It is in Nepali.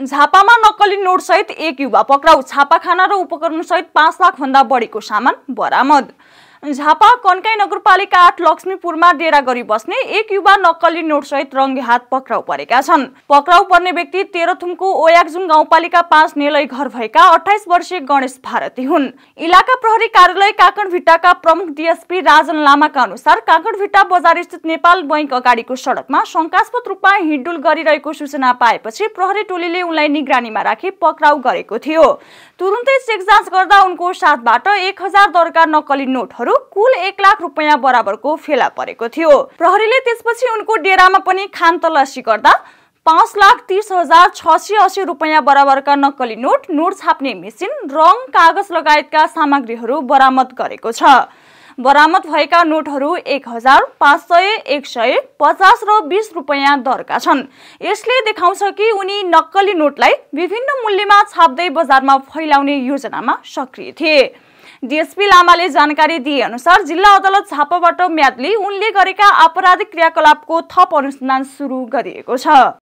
झापामा नक्कली नोट सहित एक युवा पक्राउ। छापाखाना र उपकरण सहित 5 लाख भन्दा बढीको सामान बरामद। झापा कन्काई नगरपालिका 8 लक्ष्मीपुरमा डेरा गरी बस्ने एक युवा नक्कली नोट सहित रंगे हात पक्राउ परेका छन्। पक्राउ पर्ने व्यक्ति तेह्रथुमको ओयाकजुङ गाउँपालिका 5 नेलै घर भएका 28 वर्षीय गणेश भारती हुन्। इलाका प्रहरी कार्यालय काकड़भिट्टाका प्रमुख डीएसपी राजन लामाका अनुसार काकड़भिट्टा बजार स्थित नेपाल बैंक अगाडिको सडकमा शंकास्पद रूपमा हिँडडुल गरिरहेको सूचना पाएपछि प्रहरी टोलीले उनलाई निगरानीमा राखी पक्राउ गरेको थियो। तुरुन्तै चेक जाँच गर्दा उनको साथबाट 1000 दरका नक्कली नोटहरू कुल 1 लाख रुपैयाँ बराबरको फेला परेको थियो। प्रहरीले त्यसपछि उनको डेरामा पनि खानतलासी गर्दा 5,30,680 रुपैयाँ बराबरका नक्कली नोट छाप्ने मेसिन, रङ, कागज लगायतका सामग्रीहरू बरामद गरेको छ। बरामद भएका नोटहरू 1000, 500, 100, 50 र 20 रुपैयाँ दरका छन्। यसले देखाउँछ कि उनी नक्कली नोटलाई विभिन्न मूल्यमा छाप्दै बजारमा फैलाउने योजनामा सक्रिय थिए। डीएसपी लामाले जानकारी दिए अनुसार जिल्ला अदालत झापाबाट म्याद लिई उनले गरेका आपराधिक क्रियाकलापको थप अनुसन्धान सुरु गरिएको छ।